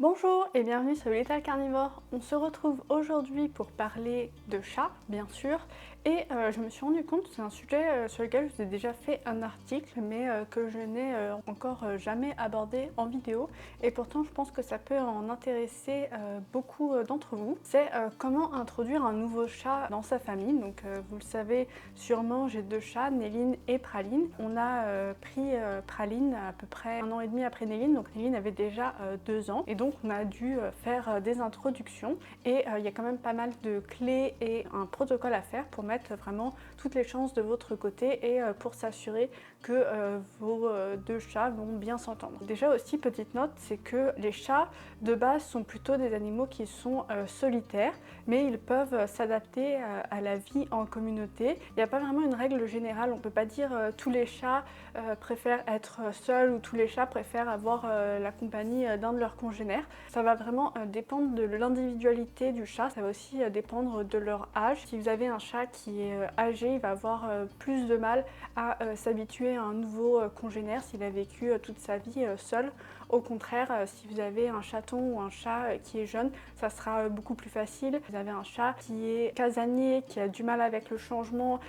Bonjour et bienvenue sur Little Carnivore. On se retrouve aujourd'hui pour parler de chats, bien sûr, et je me suis rendu compte que c'est un sujet sur lequel je vous ai déjà fait un article, mais que je n'ai encore jamais abordé en vidéo, et pourtant je pense que ça peut en intéresser beaucoup d'entre vous. C'est comment introduire un nouveau chat dans sa famille. Donc vous le savez sûrement, j'ai deux chats, Néline et Praline. On a pris Praline à peu près 1 an et demi après Néline, donc Néline avait déjà 2 ans, et donc on a dû faire des introductions, et il y a quand même pas mal de clés et un protocole à faire pour mettre vraiment toutes les chances de votre côté et pour s'assurer que vos deux chats vont bien s'entendre. Déjà aussi, petite note, c'est que les chats de base sont plutôt des animaux qui sont solitaires, mais ils peuvent s'adapter à la vie en communauté. Il n'y a pas vraiment une règle générale, on peut pas dire tous les chats préfèrent être seuls ou tous les chats préfèrent avoir la compagnie d'un de leurs congénères. Ça va vraiment dépendre de l'individualité du chat, ça va aussi dépendre de leur âge. Si vous avez un chat qui est âgé, il va avoir plus de mal à s'habituer à un nouveau congénère s'il a vécu toute sa vie seul. Au contraire, si vous avez un chaton ou un chat qui est jeune, ça sera beaucoup plus facile. Vous avez un chat qui est casanier, qui a du mal avec le changement,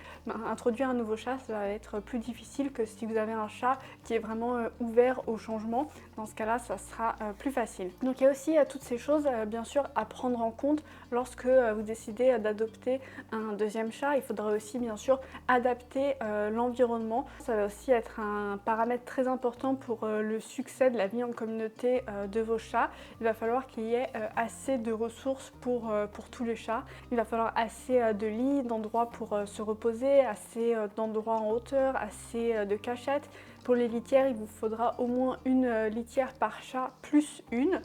introduire un nouveau chat, ça va être plus difficile que si vous avez un chat qui est vraiment ouvert au changement. Dans ce cas-là, ça sera plus facile. Donc il y a aussi toutes ces choses, bien sûr, à prendre en compte lorsque vous décidez d'adopter un deuxième chat. Il faudra aussi, bien sûr, adapter l'environnement. Ça va aussi être un paramètre très important pour le succès de la vie en communauté de vos chats. Il va falloir qu'il y ait assez de ressources pour tous les chats. Il va falloir assez de lits, d'endroits pour se reposer, assez d'endroits en hauteur, assez de cachettes. Pour les litières, il vous faudra au moins une litière par chat plus une,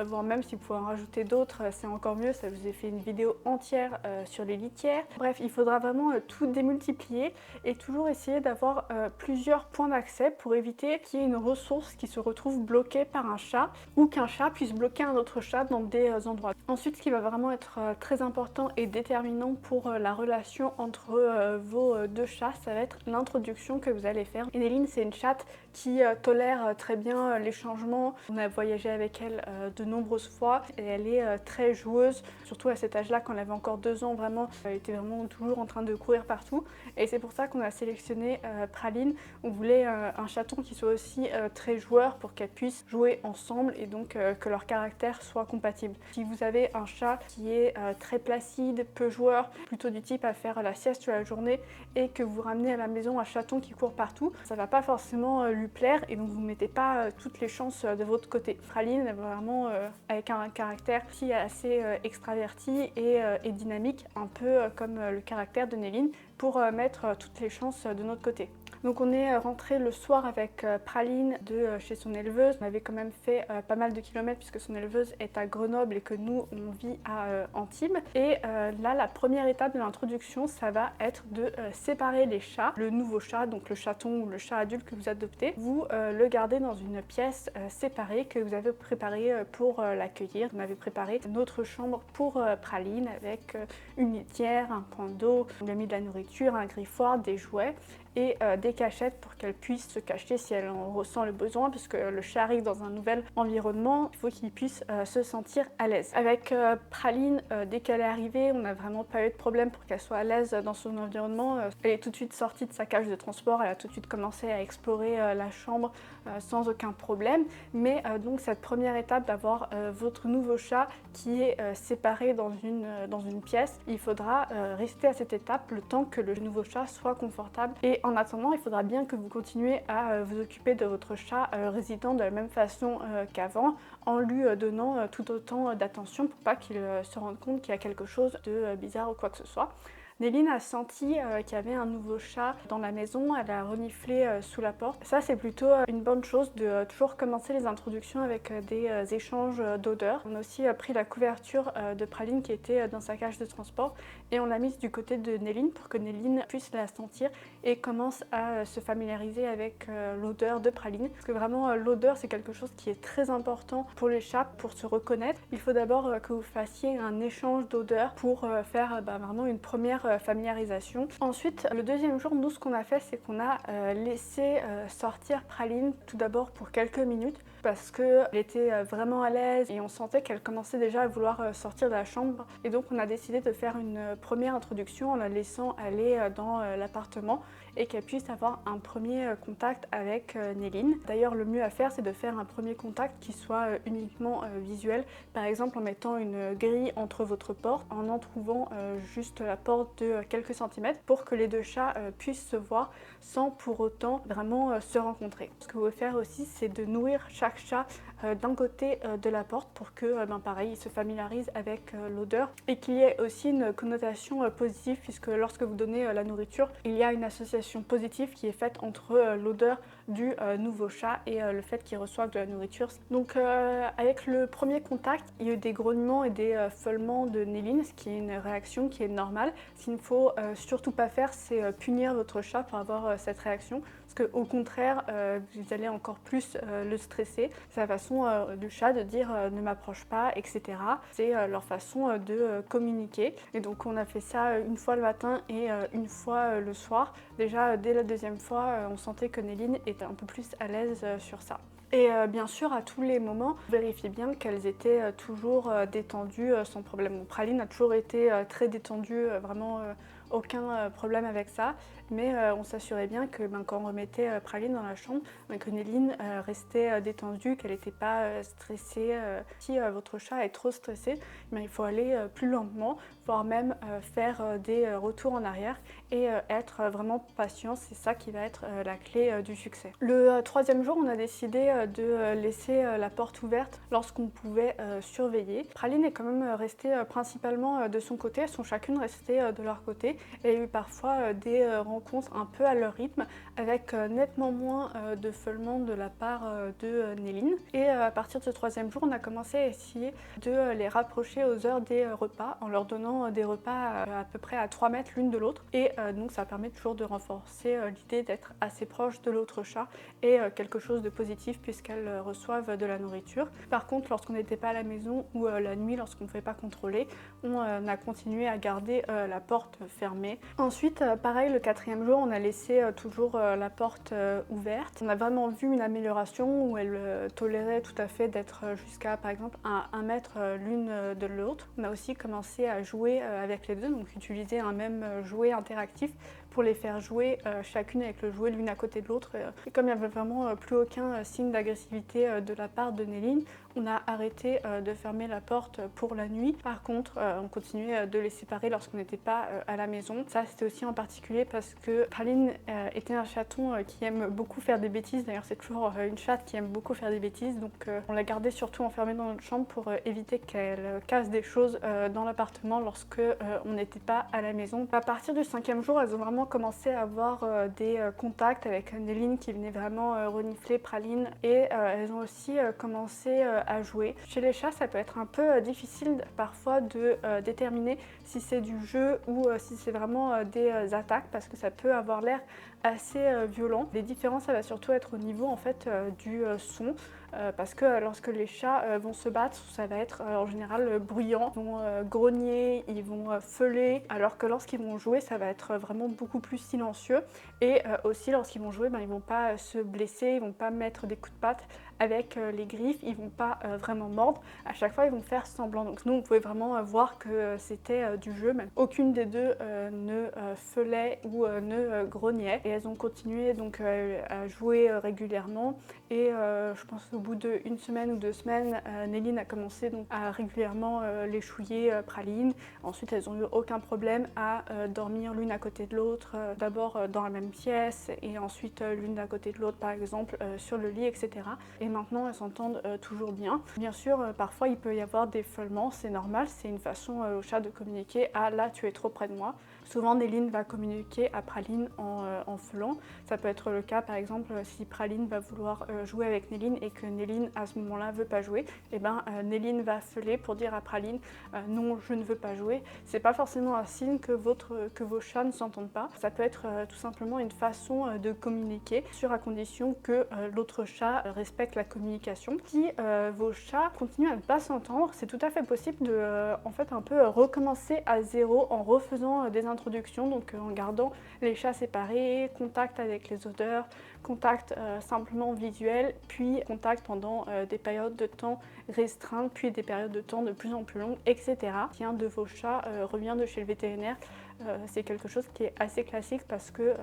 voire même si vous pouvez en rajouter d'autres, c'est encore mieux. Ça, je vous ai fait une vidéo entière sur les litières. Bref, il faudra vraiment tout démultiplier et toujours essayer d'avoir plusieurs points d'accès pour éviter qu'il y ait une ressource qui se retrouve bloquée par un chat ou qu'un chat puisse bloquer un autre chat dans des endroits. Ensuite, ce qui va vraiment être très important et déterminant pour la relation entre vos deux chats, ça va être l'introduction que vous allez faire. Néline, c'est une chatte qui tolère très bien les changements. On a voyagé avec elle de nombreuses fois et elle est très joueuse, surtout à cet âge-là, quand elle avait encore 2 ans. Vraiment, elle était vraiment toujours en train de courir partout, et c'est pour ça qu'on a sélectionné Praline. On voulait un chaton qui soit aussi très joueur pour qu'elles puissent jouer ensemble et donc que leur caractère soit compatible. Si vous avez un chat qui est très placide, peu joueur, plutôt du type à faire la sieste toute la journée, et que vous ramenez à la maison un chaton qui court partout, ça va pas forcément lui plaire, et donc vous ne mettez pas toutes les chances de votre côté. Praline est vraiment avec un caractère qui est assez extraverti et dynamique, un peu comme le caractère de Néline, pour mettre toutes les chances de notre côté. Donc on est rentré le soir avec Praline de chez son éleveuse. On avait quand même fait pas mal de kilomètres puisque son éleveuse est à Grenoble et que nous on vit à Antibes. Et là, la première étape de l'introduction, ça va être de séparer les chats. Le nouveau chat, donc le chaton ou le chat adulte que vous adoptez, vous le gardez dans une pièce séparée que vous avez préparée pour l'accueillir. On avait préparé notre chambre pour Praline avec une litière, un point d'eau, on lui a mis de la nourriture, un griffoir, des jouets et des cachettes pour qu'elle puisse se cacher si elle en ressent le besoin, puisque le chat arrive dans un nouvel environnement, il faut qu'il puisse se sentir à l'aise. Avec Praline, dès qu'elle est arrivée, on n'a vraiment pas eu de problème pour qu'elle soit à l'aise dans son environnement. Elle est tout de suite sortie de sa cage de transport, elle a tout de suite commencé à explorer la chambre sans aucun problème. Mais donc cette première étape d'avoir votre nouveau chat qui est séparé dans une pièce, il faudra rester à cette étape le temps que le nouveau chat soit confortable. Et en attendant, il faudra bien que vous continuez à vous occuper de votre chat résident de la même façon qu'avant, en lui donnant tout autant d'attention pour pas qu'il se rende compte qu'il y a quelque chose de bizarre ou quoi que ce soit. Néline a senti qu'il y avait un nouveau chat dans la maison, elle a reniflé sous la porte. Ça, c'est plutôt une bonne chose de toujours commencer les introductions avec des échanges d'odeurs. On a aussi pris la couverture de Praline qui était dans sa cage de transport et on l'a mise du côté de Néline pour que Néline puisse la sentir et commence à se familiariser avec l'odeur de Praline. Parce que vraiment, l'odeur, c'est quelque chose qui est très important pour les chats, pour se reconnaître. Il faut d'abord que vous fassiez un échange d'odeurs pour faire vraiment une première familiarisation. Ensuite, le deuxième jour, nous, ce qu'on a fait, c'est qu'on a laissé sortir Praline tout d'abord pour quelques minutes parce qu'elle était vraiment à l'aise et on sentait qu'elle commençait déjà à vouloir sortir de la chambre. Et donc on a décidé de faire une première introduction en la laissant aller dans l'appartement et qu'elle puisse avoir un premier contact avec Néline. D'ailleurs, le mieux à faire, c'est de faire un premier contact qui soit uniquement visuel, par exemple en mettant une grille entre votre porte, en entrouvant juste la porte de quelques centimètres pour que les deux chats puissent se voir sans pour autant vraiment se rencontrer. Ce que vous pouvez faire aussi, c'est de nourrir chaque chat d'un côté de la porte pour que, pareil, ils se familiarisent avec l'odeur et qu'il y ait aussi une connotation positive, puisque lorsque vous donnez la nourriture, il y a une association positive qui est faite entre l'odeur du nouveau chat et le fait qu'il reçoive de la nourriture. Donc avec le premier contact, il y a eu des grognements et des feulements de Néline, ce qui est une réaction qui est normale. Ce qu'il ne faut surtout pas faire, c'est punir votre chat pour avoir cette réaction, parce qu'au contraire, vous allez encore plus le stresser. C'est la façon du chat de dire ne m'approche pas, etc. C'est leur façon de communiquer. Et donc on a fait ça une fois le matin et une fois le soir. Déjà dès la deuxième fois, on sentait que Néline était un peu plus à l'aise sur ça. Et bien sûr, à tous les moments, vérifiez bien qu'elles étaient toujours détendues sans problème. Bon, Praline a toujours été très détendue, vraiment aucun problème avec ça. Mais on s'assurait bien que quand on remettait Praline dans la chambre, que Néline restait détendue, qu'elle n'était pas stressée. Si votre chat est trop stressé, il faut aller plus lentement, voire même faire des retours en arrière et être vraiment patient. C'est ça qui va être la clé du succès. Le troisième jour, on a décidé de laisser la porte ouverte lorsqu'on pouvait surveiller. Praline est quand même restée principalement de son côté, elles sont chacune restées de leur côté. Et il y a eu parfois des rencontres un peu à leur rythme, avec nettement moins de feulements de la part de Néline. Et à partir de ce troisième jour, on a commencé à essayer de les rapprocher aux heures des repas, en leur donnant des repas à peu près à 3 mètres l'une de l'autre. Et donc ça permet toujours de renforcer l'idée d'être assez proche de l'autre chat et quelque chose de positif puisqu'elles reçoivent de la nourriture. Par contre, lorsqu'on n'était pas à la maison ou la nuit, lorsqu'on ne pouvait pas contrôler, on a continué à garder la porte fermée. Ensuite, pareil, le quatrième jour, on a laissé toujours la porte ouverte. On a vraiment vu une amélioration où elle tolérait tout à fait d'être jusqu'à, par exemple, à 1 mètre l'une de l'autre. On a aussi commencé à jouer avec les deux, donc utiliser un même jouet interactif pour les faire jouer chacune avec le jouet l'une à côté de l'autre. Et comme il n'y avait vraiment plus aucun signe d'agressivité de la part de Néline, on a arrêté de fermer la porte pour la nuit. Par contre, on continuait de les séparer lorsqu'on n'était pas à la maison. Ça, c'était aussi en particulier parce que Praline était un chaton qui aime beaucoup faire des bêtises. D'ailleurs, c'est toujours une chatte qui aime beaucoup faire des bêtises. Donc, on l'a gardée surtout enfermée dans notre chambre pour éviter qu'elle casse des choses dans l'appartement lorsque on n'était pas à la maison. À partir du 5e jour, elles ont vraiment commencé à avoir des contacts avec Néline qui venait vraiment renifler Praline. Et elles ont aussi commencé à jouer. Chez les chats, ça peut être un peu difficile parfois de déterminer si c'est du jeu ou si c'est vraiment des attaques parce que ça peut avoir l'air assez violent. Les différences, ça va surtout être au niveau en fait du son. Parce que lorsque les chats vont se battre, ça va être en général bruyant. Ils vont grogner, ils vont feuler, alors que lorsqu'ils vont jouer, ça va être vraiment beaucoup plus silencieux. Et aussi lorsqu'ils vont jouer, ils vont pas se blesser, ils vont pas mettre des coups de patte avec les griffes, ils vont pas vraiment mordre. À chaque fois, ils vont faire semblant. Donc nous, on pouvait vraiment voir que c'était du jeu. Même aucune des deux ne feulait ou ne grognait. Et elles ont continué donc à jouer régulièrement. Et je pense qu'au bout d'une semaine ou 2 semaines, Néline a commencé donc à régulièrement les chouiller Praline. Ensuite, elles n'ont eu aucun problème à dormir l'une à côté de l'autre, d'abord dans la même pièce et ensuite l'une à côté de l'autre, par exemple sur le lit, etc. Et maintenant, elles s'entendent toujours bien. Bien sûr, parfois, il peut y avoir des feulements, c'est normal, c'est une façon au chat de communiquer « Ah, là, tu es trop près de moi ». Souvent, Néline va communiquer à Praline en feulant. Ça peut être le cas, par exemple, si Praline va vouloir jouer avec Néline et que Néline, à ce moment-là, ne veut pas jouer, et Néline va feuler pour dire à Praline non, je ne veux pas jouer. C'est pas forcément un signe que vos chats ne s'entendent pas. Ça peut être tout simplement une façon de communiquer, à condition que l'autre chat respecte la communication. Si vos chats continuent à ne pas s'entendre, c'est tout à fait possible de en fait un peu recommencer à zéro en refaisant des introduction, donc en gardant les chats séparés, contact avec les odeurs, contact simplement visuel, puis contact pendant des périodes de temps restreintes, puis des périodes de temps de plus en plus longues, etc. Si un de vos chats revient de chez le vétérinaire, c'est quelque chose qui est assez classique parce que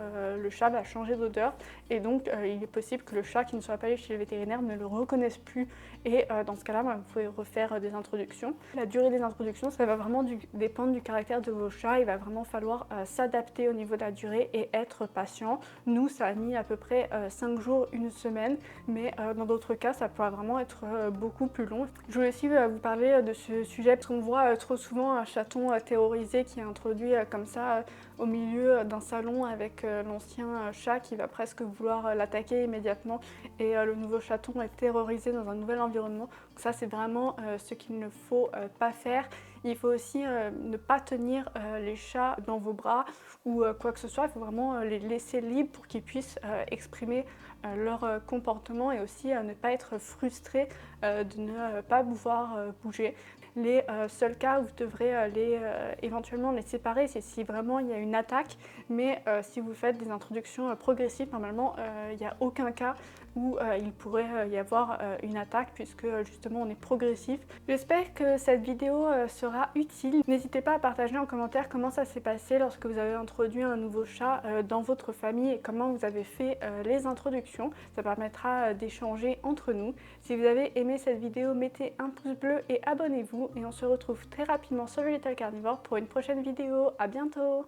le chat va changer d'odeur et donc il est possible que le chat qui ne soit pas allé chez le vétérinaire ne le reconnaisse plus et dans ce cas-là, vous pouvez refaire des introductions. La durée des introductions, ça va vraiment dépendre du caractère de vos chats. Il va vraiment falloir s'adapter au niveau de la durée et être patient. Nous, ça a mis à peu près 5 jours, une semaine, mais dans d'autres cas, ça pourra vraiment être beaucoup plus long. Je voulais aussi vous parler de ce sujet parce qu'on voit trop souvent un chaton terrorisé qui est introduit comme ça au milieu d'un salon avec l'ancien chat qui va presque vouloir l'attaquer immédiatement et le nouveau chaton est terrorisé dans un nouvel environnement. Donc ça, c'est vraiment ce qu'il ne faut pas faire. Il faut aussi ne pas tenir les chats dans vos bras ou quoi que ce soit. Il faut vraiment les laisser libres pour qu'ils puissent exprimer leur comportement et aussi ne pas être frustrés de ne pas pouvoir bouger. Les seuls cas où vous devrez éventuellement les séparer, c'est si vraiment il y a une attaque, mais si vous faites des introductions progressives, normalement il n'y a aucun cas où il pourrait y avoir une attaque puisque justement on est progressif. J'espère que cette vidéo sera utile. N'hésitez pas à partager en commentaire comment ça s'est passé lorsque vous avez introduit un nouveau chat dans votre famille et comment vous avez fait les introductions. Ça permettra d'échanger entre nous. Si vous avez aimé cette vidéo, mettez un pouce bleu et abonnez-vous et on se retrouve très rapidement sur Little Carnivore pour une prochaine vidéo. À bientôt!